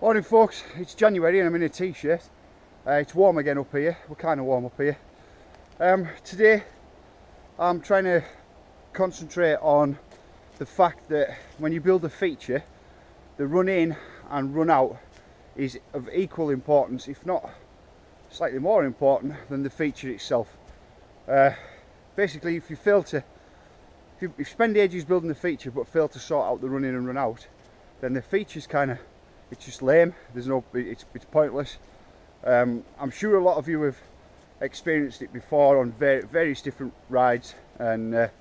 Morning folks, it's January and I'm in a t-shirt. It's warm again up here, we're kind of warm up here. Today I'm trying to concentrate on the fact that when you build a feature, the run in and run out is of equal importance, if not slightly more important than the feature itself. Basically, if you spend ages building the feature but fail to sort out the run in and run out, then the feature's it's just lame. It's pointless. I'm sure a lot of you have experienced it before on various different rides, and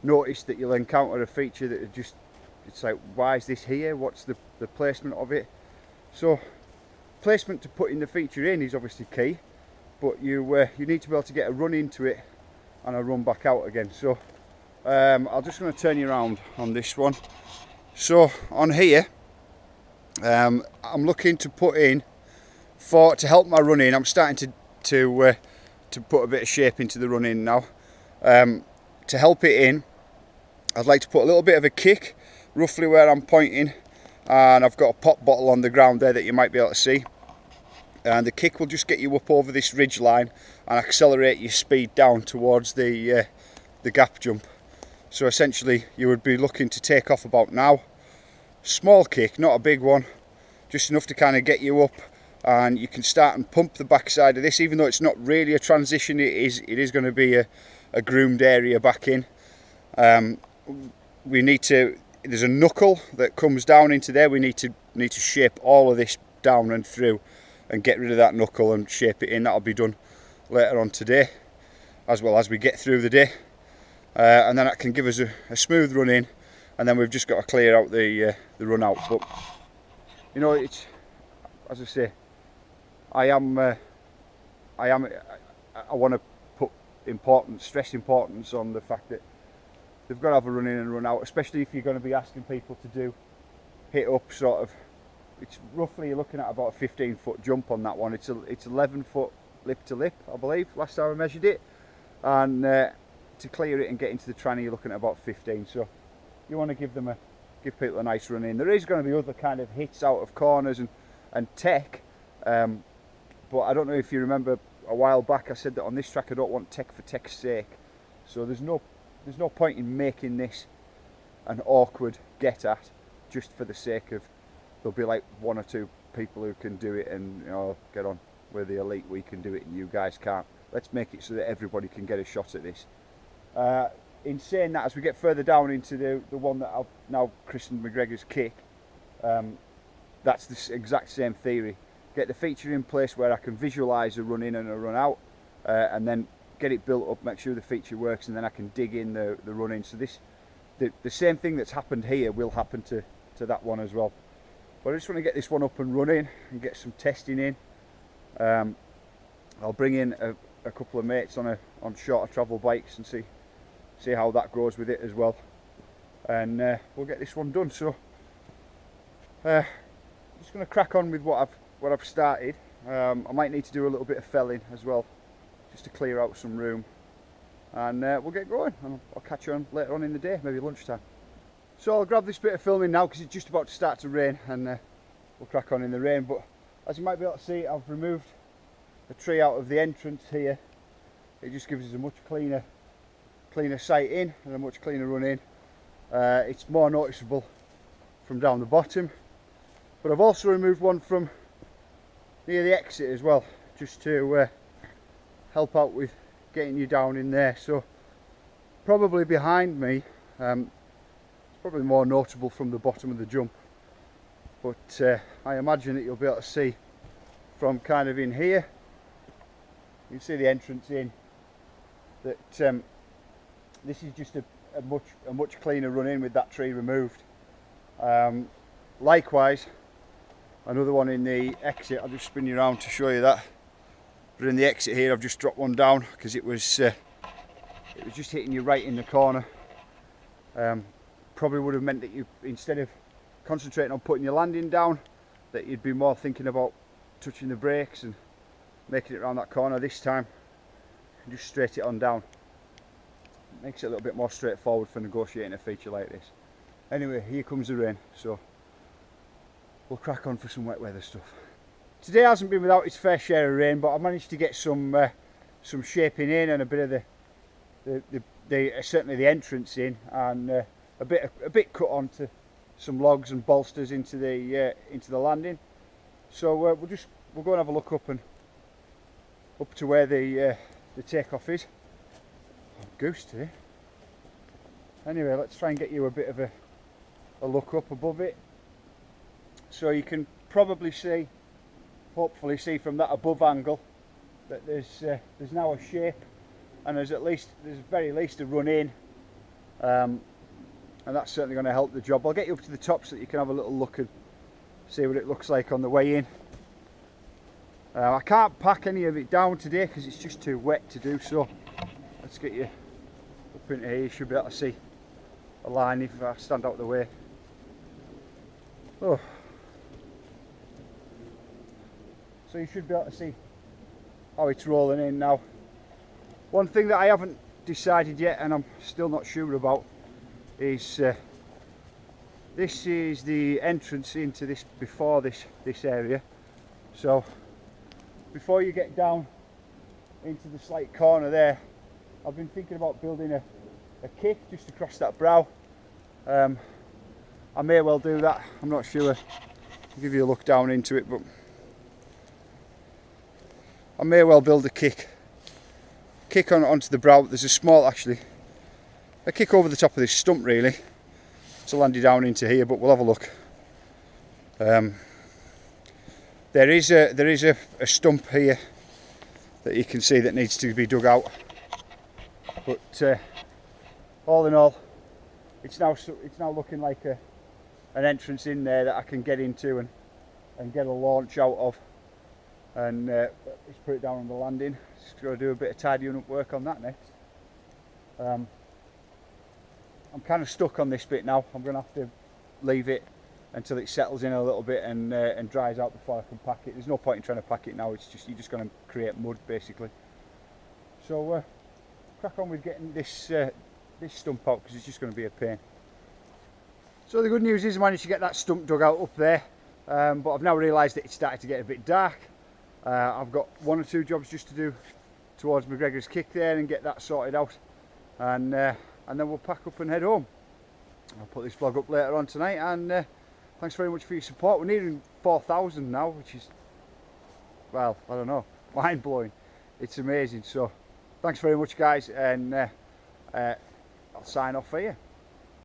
noticed that you'll encounter a feature that it's like, why is this here? What's the placement of it? So placement to putting the feature in is obviously key, but you need to be able to get a run into it and a run back out again. So I'm just going to turn you around on this one. So on here, I'm looking to put in to help my run in. I'm starting to put a bit of shape into the run in now. To help it in, I'd like to put a little bit of a kick roughly where I'm pointing, and I've got a pop bottle on the ground there that you might be able to see, and the kick will just get you up over this ridge line and accelerate your speed down towards the gap jump. So essentially you would be looking to take off about now. Small kick, not a big one, just enough to kind of get you up, and you can start and pump the backside of this. Even though it's not really a transition, it is going to be a groomed area back in. There's a knuckle that comes down into there. We need to shape all of this down and through and get rid of that knuckle and shape it in. That'll be done later on today, as well as we get through the day, and then that can give us a smooth run in, and then we've just got to clear out the run out. But you know, it's, as I say, I want to stress importance on the fact that they've got to have a run in and run out, especially if you're going to be asking people to do hit up sort of. It's roughly, you're looking at about a 15-foot jump on that one. It's 11 foot lip to lip, I believe, last time I measured it, and to clear it and get into the tranny you're looking at about 15. So you want to give people a nice run in. There is going to be other kind of hits out of corners and tech, but I don't know if you remember a while back I said that on this track I don't want tech for tech's sake. So there's no point in making this an awkward get at just for the sake of there'll be like one or two people who can do it, and you know, get on, we're the elite, we can do it and you guys can't. Let's make it so that everybody can get a shot at this. In saying that, as we get further down into the one that I've now christened McGregor's kick, that's the exact same theory. Get the feature in place where I can visualise a run in and a run out, and then get it built up, make sure the feature works, and then I can dig in the run in. So the same thing that's happened here will happen to that one as well. But I just want to get this one up and running and get some testing in. I'll bring in a couple of mates on shorter travel bikes and see how that goes with it as well, and we'll get this one done. So I'm just going to crack on with what I've started. I might need to do a little bit of felling as well, just to clear out some room, and we'll get going, and I'll catch you on later on in the day, maybe lunchtime. So I'll grab this bit of filming now because it's just about to start to rain, and we'll crack on in the rain. But as you might be able to see, I've removed a tree out of the entrance here. It just gives us a much cleaner sight in and a much cleaner run in. It's more noticeable from down the bottom, but I've also removed one from near the exit as well, just to help out with getting you down in there. So probably behind me, it's probably more notable from the bottom of the jump, but I imagine that you'll be able to see from kind of in here. You can see the entrance in, that this is just a much cleaner run in with that tree removed. Likewise, another one in the exit. I'll just spin you around to show you that. But in the exit here, I've just dropped one down because it was just hitting you right in the corner. Probably would have meant that you, instead of concentrating on putting your landing down, that you'd be more thinking about touching the brakes and making it around that corner. This time, just straight it on down. Makes it a little bit more straightforward for negotiating a feature like this. Anyway, here comes the rain, so we'll crack on for some wet weather stuff. Today hasn't been without its fair share of rain, but I managed to get some shaping in and a bit of certainly the entrance in, and a bit cut onto some logs and bolsters into the landing. So we'll go and have a look up to where the takeoff is. Oh, goose today. Anyway, let's try and get you a bit of a look up above it, so you can probably see, hopefully see from that above angle, that there's now a shape, and there's very least a run in, and that's certainly going to help the job. I'll get you up to the top so that you can have a little look and see what it looks like on the way in. I can't pack any of it down today because it's just too wet to do so. Let's get you up into here. You should be able to see a line if I stand out the way. Oh. So you should be able to see how it's rolling in now. One thing that I haven't decided yet, and I'm still not sure about, is this is the entrance into this this area. So before you get down into the slight corner there, I've been thinking about building a kick just across that brow. I may well do that, I'm not sure. I'll give you a look down into it, but I may well build a kick onto the brow. There's a kick over the top of this stump really to land you down into here, but we'll have a look. There is a stump here that you can see that needs to be dug out, but all in all, it's now looking like an entrance in there that I can get into and get a launch out of, and just put it down on the landing. Just got to do a bit of tidying up work on that next. I'm kind of stuck on this bit now. I'm going to have to leave it until it settles in a little bit and dries out before I can pack it. There's no point in trying to pack it now. It's just, you're just going to create mud basically. So crack on with getting this stump out, because it's just going to be a pain. So the good news is I managed to get that stump dug out up there, but I've now realised that it's started to get a bit dark. I've got one or two jobs just to do towards McGregor's kick there and get that sorted out, and then we'll pack up and head home. I'll put this vlog up later on tonight, and thanks very much for your support. We're nearing 4,000 now, which is, well, I don't know, mind-blowing. It's amazing. So thanks very much guys, and I'll sign off for you.